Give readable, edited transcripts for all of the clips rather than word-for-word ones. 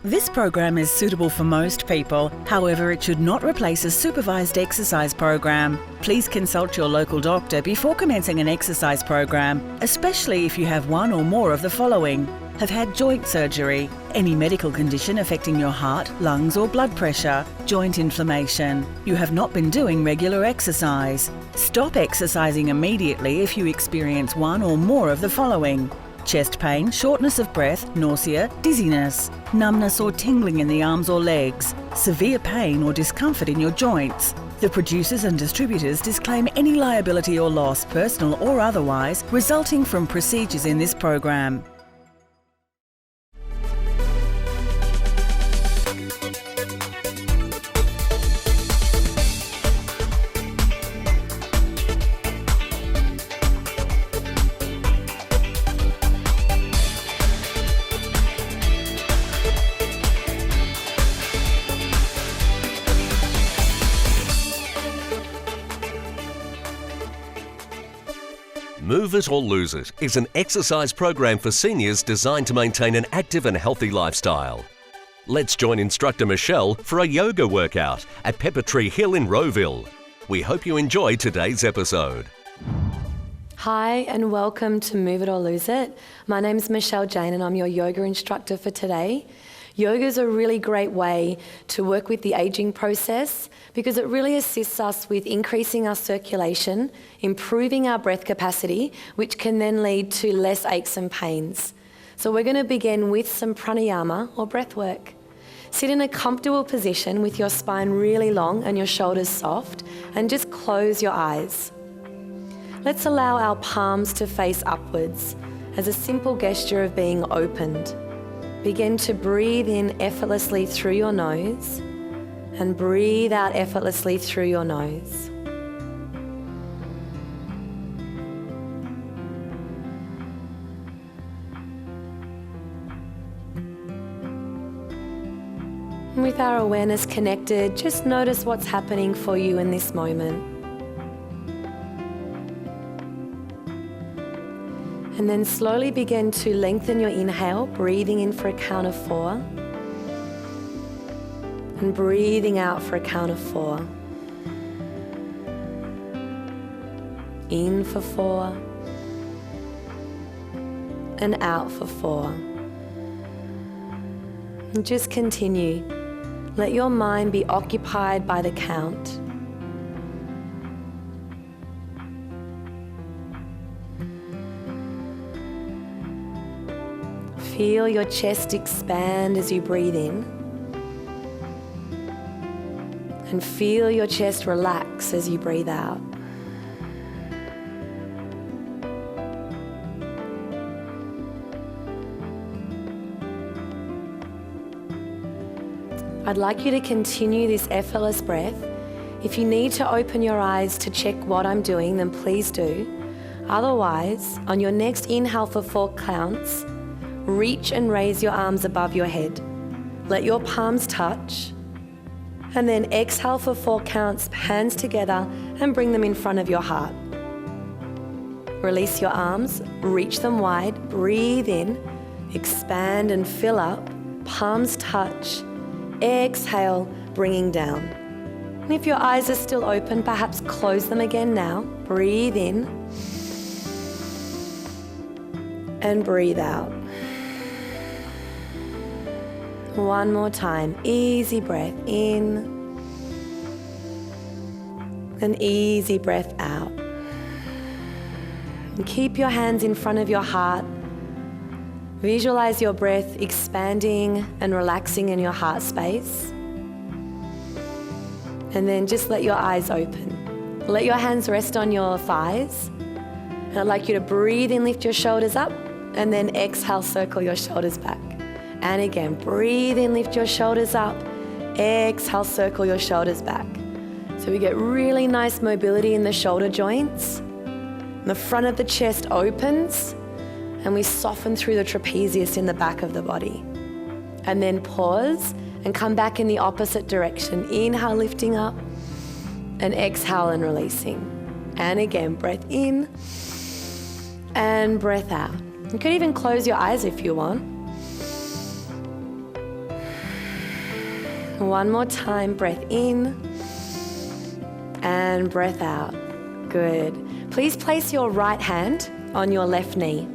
This program is suitable for most people. However, it should not replace a supervised exercise program. Please consult your local doctor before commencing an exercise program, especially if you have one or more of the following: have had joint surgery, any medical condition affecting your heart, lungs or blood pressure, joint inflammation, you have not been doing regular exercise. Stop exercising immediately if you experience one or more of the following: chest pain, shortness of breath, nausea, dizziness, numbness or tingling in the arms or legs, severe pain or discomfort in your joints. The producers and distributors disclaim any liability or loss, personal or otherwise, resulting from procedures in this program. Move It or Lose It is an exercise program for seniors designed to maintain an active and healthy lifestyle. Let's join Instructor Michelle for a yoga workout at Pepper Tree Hill in Rowville. We hope you enjoy today's episode. Hi and welcome to Move It or Lose It. My name's Michelle Jayne and I'm your yoga instructor for today. Yoga is a really great way to work with the aging process because it really assists us with increasing our circulation, improving our breath capacity, which can then lead to less aches and pains. So we're going to begin with some pranayama or breath work. Sit in a comfortable position with your spine really long and your shoulders soft, and just close your eyes. Let's allow our palms to face upwards as a simple gesture of being opened. Begin to breathe in effortlessly through your nose and breathe out effortlessly through your nose. With our awareness connected, just notice what's happening for you in this moment. And then slowly begin to lengthen your inhale, breathing in for a count of 4. And breathing out for a count of 4. In for 4. And out for 4. And just continue. Let your mind be occupied by the count. Feel your chest expand as you breathe in, and feel your chest relax as you breathe out. I'd like you to continue this effortless breath. If you need to open your eyes to check what I'm doing, then please do. Otherwise, on your next inhale for 4 counts, reach and raise your arms above your head. Let your palms touch. And then exhale for 4 counts, hands together, and bring them in front of your heart. Release your arms, reach them wide, breathe in, expand and fill up, palms touch, exhale, bringing down. And if your eyes are still open, perhaps close them again now. Breathe in and breathe out. One more time, easy breath in and easy breath out. And keep your hands in front of your heart. Visualize your breath expanding and relaxing in your heart space. And then just let your eyes open. Let your hands rest on your thighs. And I'd like you to breathe in, lift your shoulders up, and then exhale, circle your shoulders back. And again, breathe in, lift your shoulders up, exhale, circle your shoulders back. So we get really nice mobility in the shoulder joints. The front of the chest opens, and we soften through the trapezius in the back of the body. And then pause and come back in the opposite direction. Inhale, lifting up, and exhale and releasing. And again, breath in and breath out. You could even close your eyes if you want. One more time, breath in and breath out. Good. Please place your right hand on your left knee.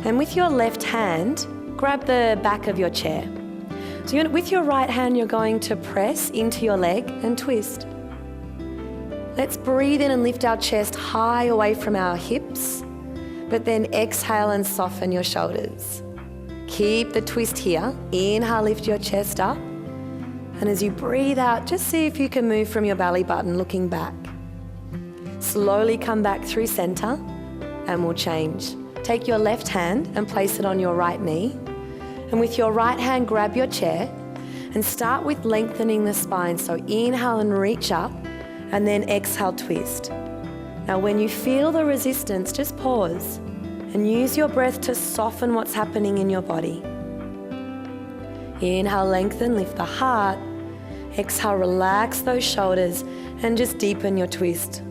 And with your left hand, grab the back of your chair. So with your right hand, you're going to press into your leg and twist. Let's breathe in and lift our chest high away from our hips, but then exhale and soften your shoulders. Keep the twist here. Inhale, lift your chest up. And as you breathe out, just see if you can move from your belly button looking back. Slowly come back through center and we'll change. Take your left hand and place it on your right knee. And with your right hand, grab your chair and start with lengthening the spine. So inhale and reach up, and then exhale, twist. Now when you feel the resistance, just pause and use your breath to soften what's happening in your body. Inhale, lengthen, lift the heart. Exhale, relax those shoulders and just deepen your twist.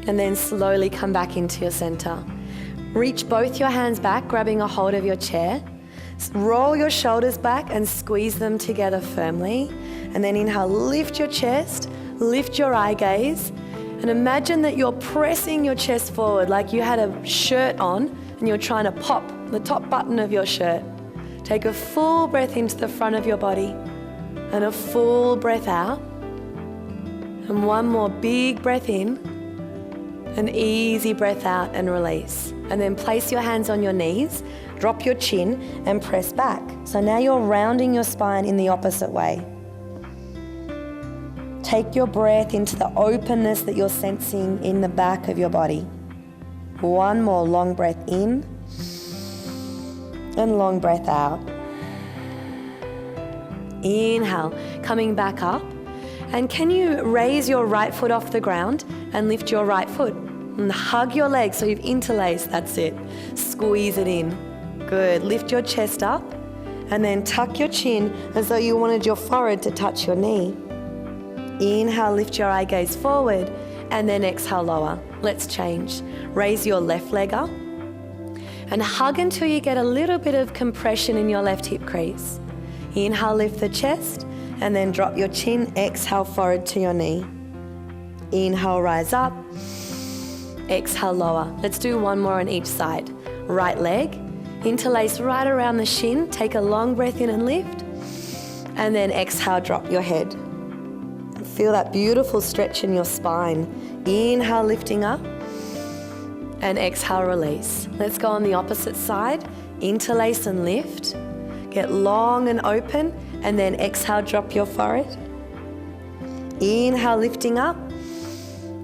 And then slowly come back into your center. Reach both your hands back, grabbing a hold of your chair. Roll your shoulders back and squeeze them together firmly. And then inhale, lift your chest, lift your eye gaze, and imagine that you're pressing your chest forward like you had a shirt on and you're trying to pop the top button of your shirt. Take a full breath into the front of your body and a full breath out. And one more big breath in, an easy breath out and release. And then place your hands on your knees, drop your chin and press back. So now you're rounding your spine in the opposite way. Take your breath into the openness that you're sensing in the back of your body. One more long breath in and long breath out. Inhale, coming back up. And can you raise your right foot off the ground and lift your right foot? And hug your legs so you've interlaced, that's it. Squeeze it in. Good, lift your chest up and then tuck your chin as though you wanted your forehead to touch your knee. Inhale, lift your eye gaze forward and then exhale, lower. Let's change. Raise your left leg up and hug until you get a little bit of compression in your left hip crease. Inhale, lift the chest and then drop your chin. Exhale, forward to your knee. Inhale, rise up. Exhale, lower. Let's do one more on each side. Right leg, interlace right around the shin. Take a long breath in and lift. And then exhale, drop your head. Feel that beautiful stretch in your spine. Inhale, lifting up. And exhale, release. Let's go on the opposite side. Interlace and lift. Get long and open. And then exhale, drop your forehead. Inhale, lifting up.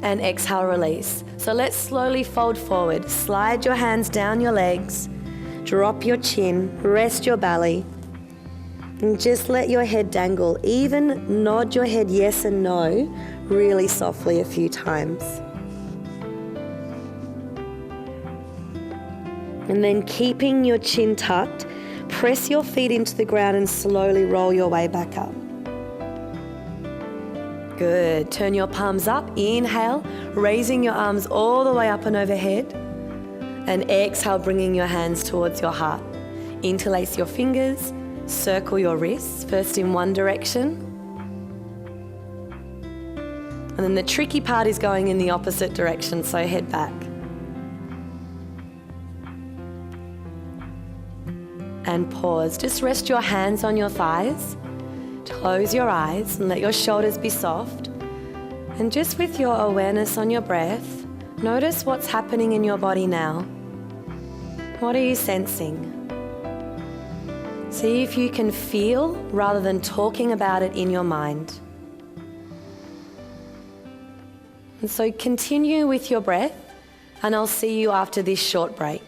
And exhale, release. So let's slowly fold forward. Slide your hands down your legs. Drop your chin. Rest your belly. And just let your head dangle. Even nod your head yes and no really softly a few times. And then keeping your chin tucked, press your feet into the ground and slowly roll your way back up. Good. Turn your palms up. Inhale, raising your arms all the way up and overhead. And exhale, bringing your hands towards your heart. Interlace your fingers. Circle your wrists, first in one direction. And then the tricky part is going in the opposite direction, so head back. And pause. Just rest your hands on your thighs. Close your eyes and let your shoulders be soft. And just with your awareness on your breath, notice what's happening in your body now. What are you sensing? See if you can feel rather than talking about it in your mind. And so continue with your breath, and I'll see you after this short break.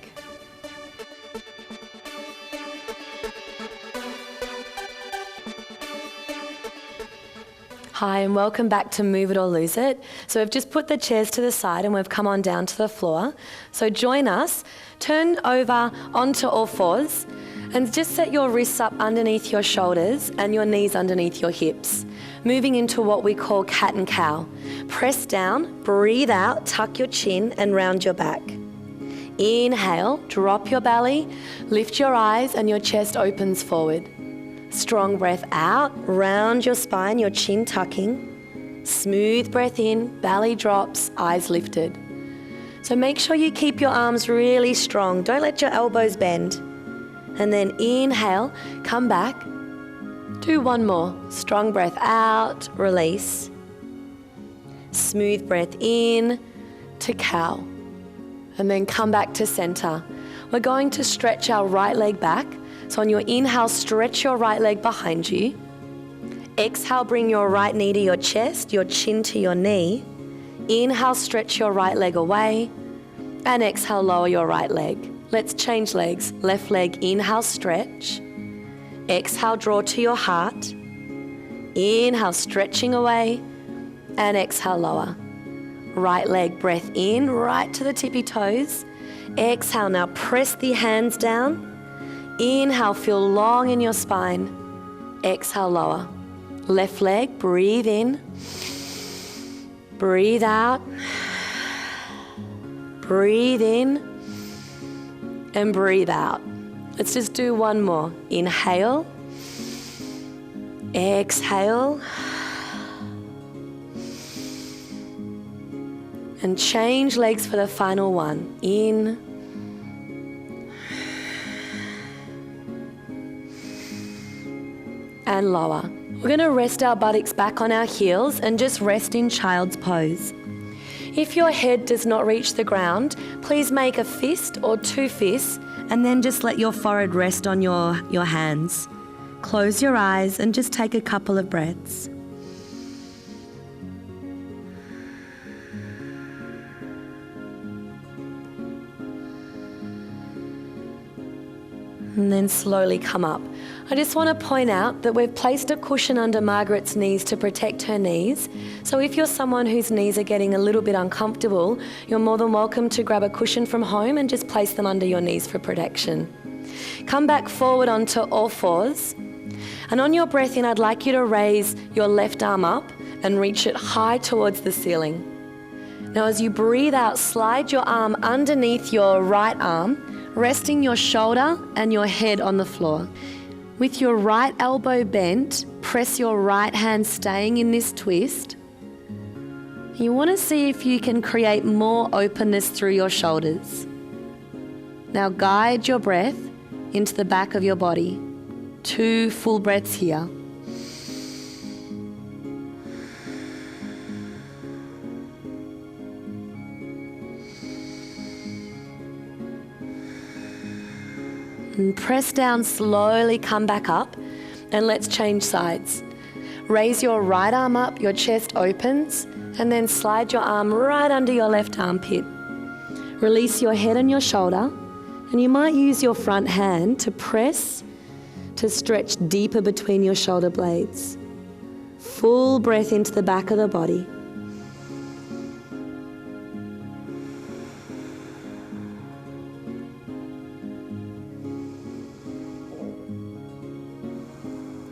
Hi, and welcome back to Move It or Lose It. So we've just put the chairs to the side and we've come on down to the floor. So join us, turn over onto all fours, and just set your wrists up underneath your shoulders and your knees underneath your hips. Moving into what we call cat and cow. Press down, breathe out, tuck your chin and round your back. Inhale, drop your belly, lift your eyes and your chest opens forward. Strong breath out, round your spine, your chin tucking. Smooth breath in, belly drops, eyes lifted. So make sure you keep your arms really strong. Don't let your elbows bend. And then inhale, come back. Do one more. Strong breath out, release. Smooth breath in to cow. And then come back to center. We're going to stretch our right leg back. So on your inhale, stretch your right leg behind you. Exhale, bring your right knee to your chest, your chin to your knee. Inhale, stretch your right leg away. And exhale, lower your right leg. Let's change legs. Left leg, inhale, stretch. Exhale, draw to your heart. Inhale, stretching away. And exhale, lower. Right leg, breath in, right to the tippy toes. Exhale, now press the hands down. Inhale, feel long in your spine. Exhale, lower. Left leg, breathe in. Breathe out. Breathe in. And breathe out. Let's just do one more. Inhale. Exhale. And change legs for the final one. In. And lower. We're going to rest our buttocks back on our heels and just rest in child's pose. If your head does not reach the ground, please make a fist or two fists and then just let your forehead rest on your hands. Close your eyes and just take a couple of breaths. And then slowly come up. I just want to point out that we've placed a cushion under Margaret's knees to protect her knees. So if you're someone whose knees are getting a little bit uncomfortable, you're more than welcome to grab a cushion from home and just place them under your knees for protection. Come back forward onto all fours. And on your breath in, I'd like you to raise your left arm up and reach it high towards the ceiling. Now as you breathe out, slide your arm underneath your right arm, resting your shoulder and your head on the floor. With your right elbow bent, press your right hand staying in this twist. You want to see if you can create more openness through your shoulders. Now guide your breath into the back of your body. 2 full breaths here. And press down, slowly come back up, and let's change sides. Raise your right arm up, your chest opens, and then slide your arm right under your left armpit. Release your head and your shoulder, and you might use your front hand to press to stretch deeper between your shoulder blades. Full breath into the back of the body.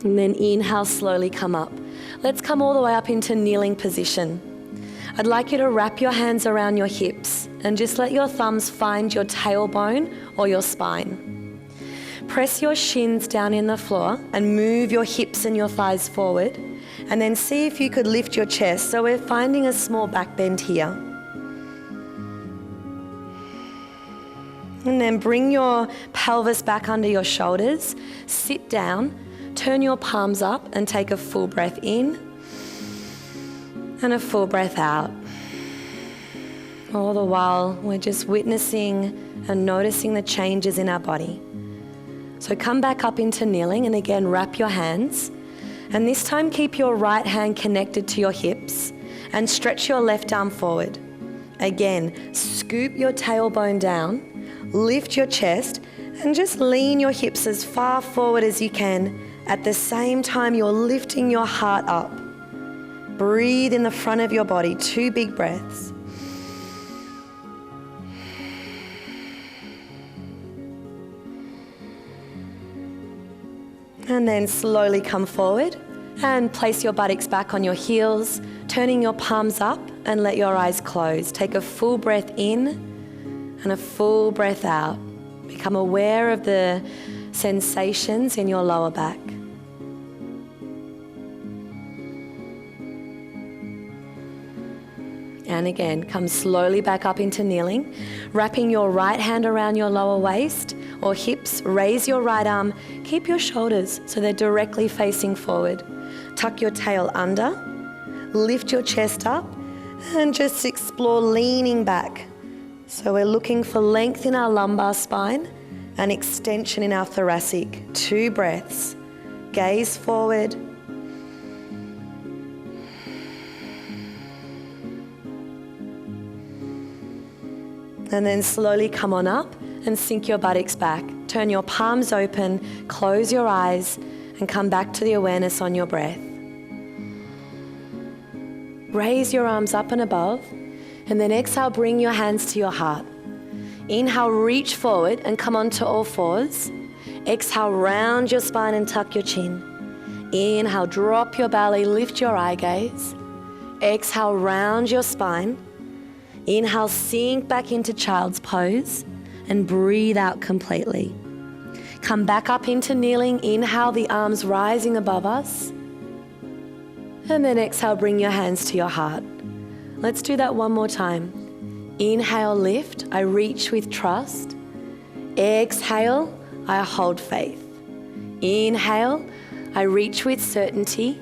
And then inhale, slowly come up. Let's come all the way up into kneeling position. I'd like you to wrap your hands around your hips and just let your thumbs find your tailbone or your spine. Press your shins down in the floor and move your hips and your thighs forward, and then see if you could lift your chest. So we're finding a small back bend here. And then bring your pelvis back under your shoulders, sit down, turn your palms up and take a full breath in and a full breath out. All the while, we're just witnessing and noticing the changes in our body. So come back up into kneeling and again wrap your hands. And this time keep your right hand connected to your hips and stretch your left arm forward. Again, scoop your tailbone down, lift your chest and just lean your hips as far forward as you can. At the same time, you're lifting your heart up. Breathe in the front of your body, 2 big breaths. And then slowly come forward and place your buttocks back on your heels, turning your palms up and let your eyes close. Take a full breath in and a full breath out. Become aware of the sensations in your lower back. And again, come slowly back up into kneeling, wrapping your right hand around your lower waist or hips. Raise your right arm, keep your shoulders so they're directly facing forward. Tuck your tail under, lift your chest up, and just explore leaning back. So we're looking for length in our lumbar spine and extension in our thoracic. 2 breaths. Gaze forward. And then slowly come on up and sink your buttocks back. Turn your palms open, close your eyes, and come back to the awareness on your breath. Raise your arms up and above, and then exhale, bring your hands to your heart. Inhale, reach forward and come onto all fours. Exhale, round your spine and tuck your chin. Inhale, drop your belly, lift your eye gaze. Exhale, round your spine. Inhale, sink back into child's pose and breathe out completely. Come back up into kneeling. Inhale, the arms rising above us. And then exhale, bring your hands to your heart. Let's do that one more time. Inhale, lift. I reach with trust. Exhale, I hold faith. Inhale, I reach with certainty.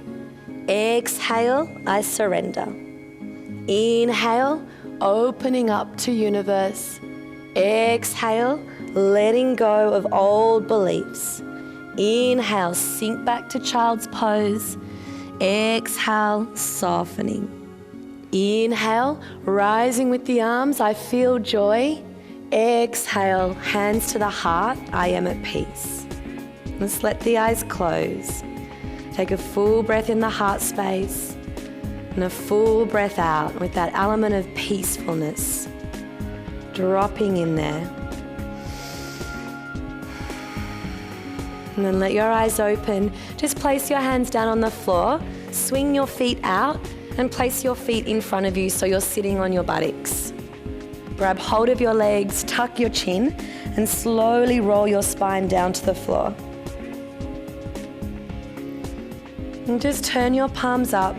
Exhale, I surrender. Inhale, opening up to universe. Exhale, letting go of old beliefs. Inhale, sink back to child's pose. Exhale, softening. Inhale, rising with the arms, I feel joy. Exhale, hands to the heart, I am at peace. Let's let the eyes close. Take a full breath in the heart space and a full breath out with that element of peacefulness dropping in there. And then let your eyes open. Just place your hands down on the floor, swing your feet out and place your feet in front of you so you're sitting on your buttocks. Grab hold of your legs, tuck your chin and slowly roll your spine down to the floor. And just turn your palms up.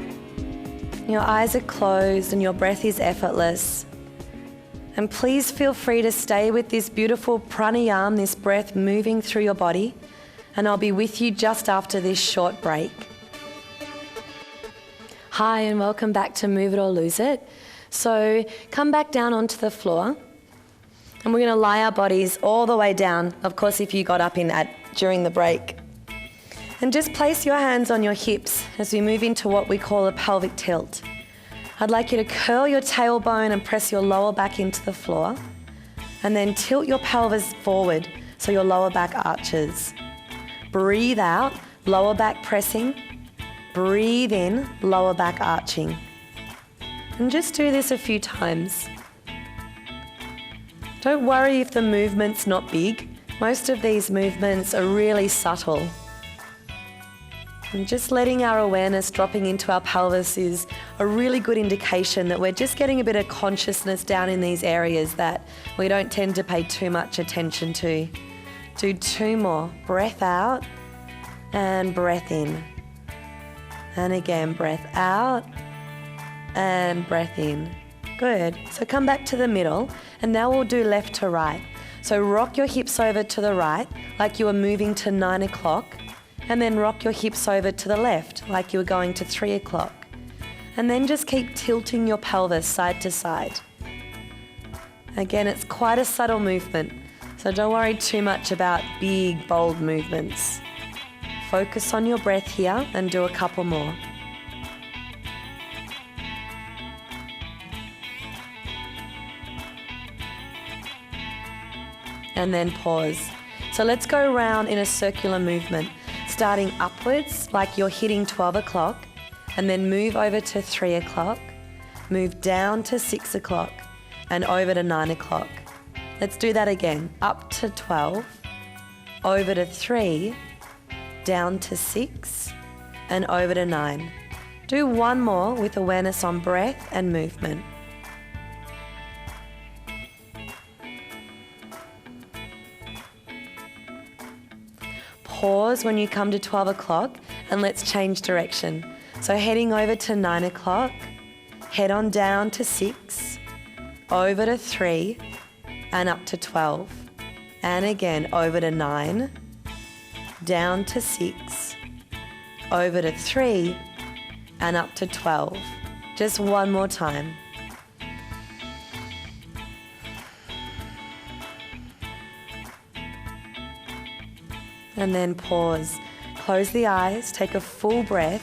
Your eyes are closed and your breath is effortless. And please feel free to stay with this beautiful pranayama, this breath moving through your body. And I'll be with you just after this short break. Hi, and welcome back to Move It or Lose It. So come back down onto the floor. And we're going to lie our bodies all the way down. Of course, if you got up during the break. And just place your hands on your hips as we move into what we call a pelvic tilt. I'd like you to curl your tailbone and press your lower back into the floor. And then tilt your pelvis forward so your lower back arches. Breathe out, lower back pressing. Breathe in, lower back arching. And just do this a few times. Don't worry if the movement's not big. Most of these movements are really subtle. And just letting our awareness dropping into our pelvis is a really good indication that we're just getting a bit of consciousness down in these areas that we don't tend to pay too much attention to. Do 2 more. Breath out and breath in. And again, breath out and breath in. Good. So come back to the middle and now we'll do left to right. So rock your hips over to the right like you were moving to 9 o'clock. And then rock your hips over to the left like you were going to 3 o'clock. And then just keep tilting your pelvis side to side. Again, it's quite a subtle movement, so don't worry too much about big, bold movements. Focus on your breath here and do a couple more. And then pause. So let's go around in a circular movement. Starting upwards like you're hitting 12 o'clock and then move over to 3 o'clock, move down to 6 o'clock and over to 9 o'clock. Let's do that again. Up to 12, over to 3, down to 6 and over to 9. Do one more with awareness on breath and movement. Pause when you come to 12 o'clock and let's change direction. So heading over to 9 o'clock Head on down to 6, over to 3, and up to 12. And again, over to 9, down to 6, over to 3, and up to 12. Just one more time. And then pause. Close the eyes, take a full breath,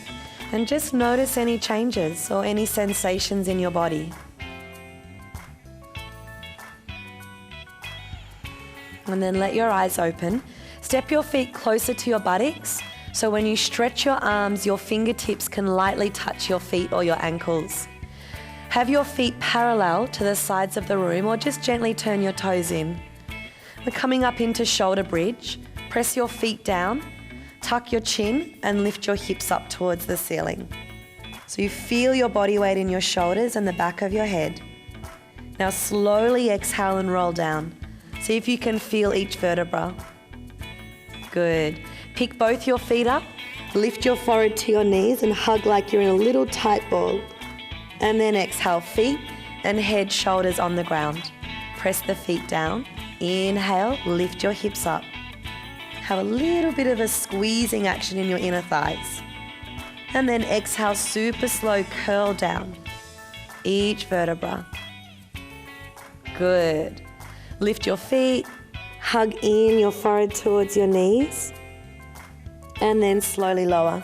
and just notice any changes or any sensations in your body. And then let your eyes open. Step your feet closer to your buttocks, so when you stretch your arms, your fingertips can lightly touch your feet or your ankles. Have your feet parallel to the sides of the room, or just gently turn your toes in. We're coming up into shoulder bridge. Press your feet down, tuck your chin, and lift your hips up towards the ceiling. So you feel your body weight in your shoulders and the back of your head. Now slowly exhale and roll down. See if you can feel each vertebra. Good. Pick both your feet up, lift your forehead to your knees and hug like you're in a little tight ball. And then exhale, feet and head, shoulders on the ground. Press the feet down. Inhale, lift your hips up. Have a little bit of a squeezing action in your inner thighs. And then exhale, super slow, curl down each vertebra. Good. Lift your feet, hug in your forehead towards your knees, and then slowly lower.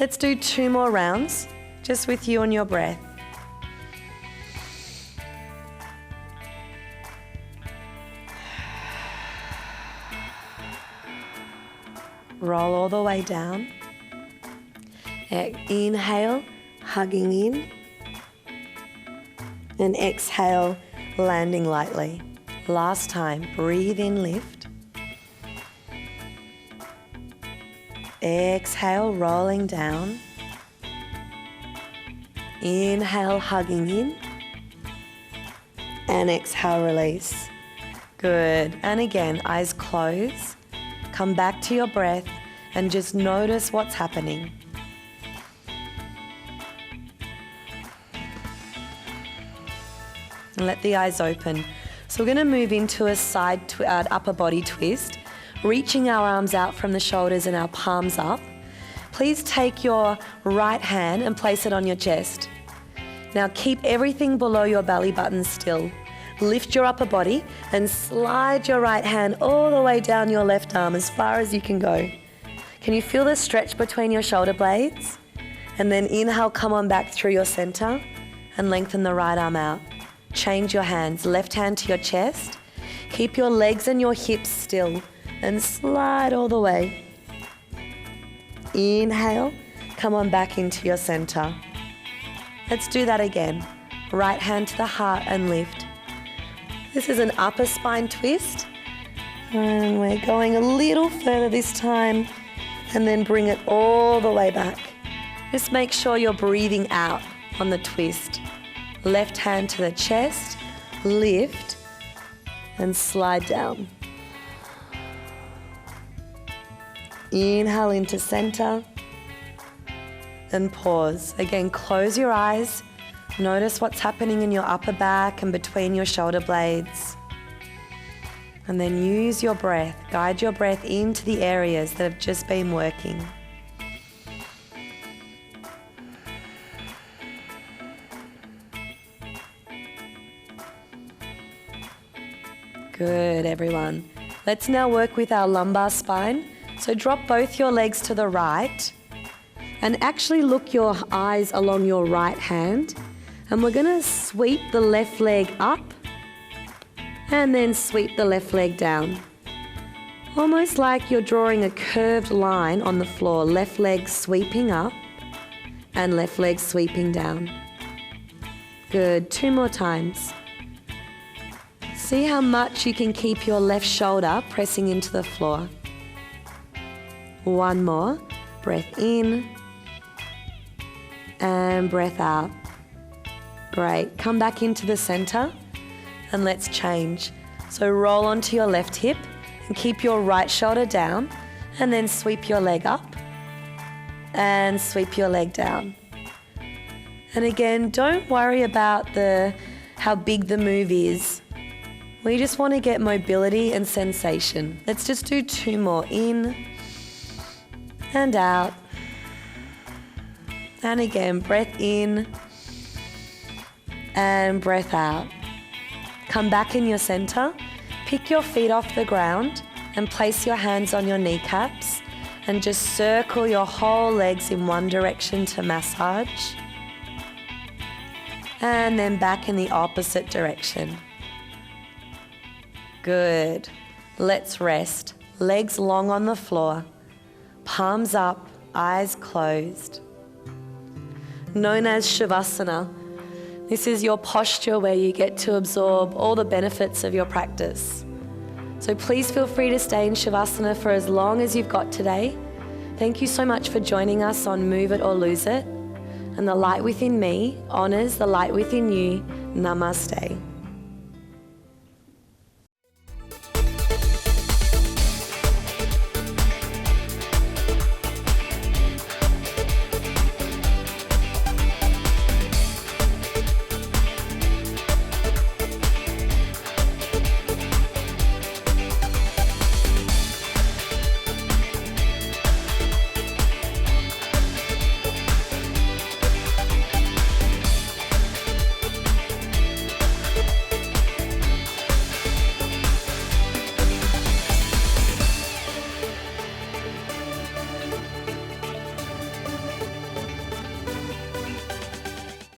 Let's do 2 more rounds, just with you and your breath. Roll all the way down. Inhale, hugging in. And exhale, landing lightly. Last time, breathe in, lift. Exhale, rolling down. Inhale, hugging in. And exhale, release. Good. And again, eyes closed. Come back to your breath and just notice what's happening. And let the eyes open. So we're going to move into a upper body twist, reaching our arms out from the shoulders and our palms up. Please take your right hand and place it on your chest. Now keep everything below your belly button still. Lift your upper body and slide your right hand all the way down your left arm as far as you can go. Can you feel the stretch between your shoulder blades? And then inhale, come on back through your center and lengthen the right arm out. Change your hands, left hand to your chest. Keep your legs and your hips still and slide all the way. Inhale, come on back into your center. Let's do that again. Right hand to the heart and lift. This is an upper spine twist. And we're going a little further this time, and then bring it all the way back. Just make sure you're breathing out on the twist. Left hand to the chest, lift, and slide down. Inhale into center, and pause. Again, close your eyes. Notice what's happening in your upper back and between your shoulder blades. And then use your breath, guide your breath into the areas that have just been working. Good, everyone. Let's now work with our lumbar spine. So drop both your legs to the right and actually look your eyes along your right hand. And we're going to sweep the left leg up and then sweep the left leg down. Almost like you're drawing a curved line on the floor. Left leg sweeping up and left leg sweeping down. Good. 2 more times. See how much you can keep your left shoulder pressing into the floor. 1 more. Breath in and breath out. Great. Come back into the center and let's change. So roll onto your left hip and keep your right shoulder down, and then sweep your leg up and sweep your leg down. And again, don't worry about how big the move is. We just want to get mobility and sensation. Let's just do 2 more. In and out. And again, breath in and breath out. Come back in your center. Pick your feet off the ground and place your hands on your kneecaps and just circle your whole legs in one direction to massage. And then back in the opposite direction. Good. Let's rest. Legs long on the floor. Palms up, eyes closed. Known as Shavasana. This is your posture where you get to absorb all the benefits of your practice. So please feel free to stay in Shavasana for as long as you've got today. Thank you so much for joining us on Move It or Lose It. And the light within me honors the light within you. Namaste.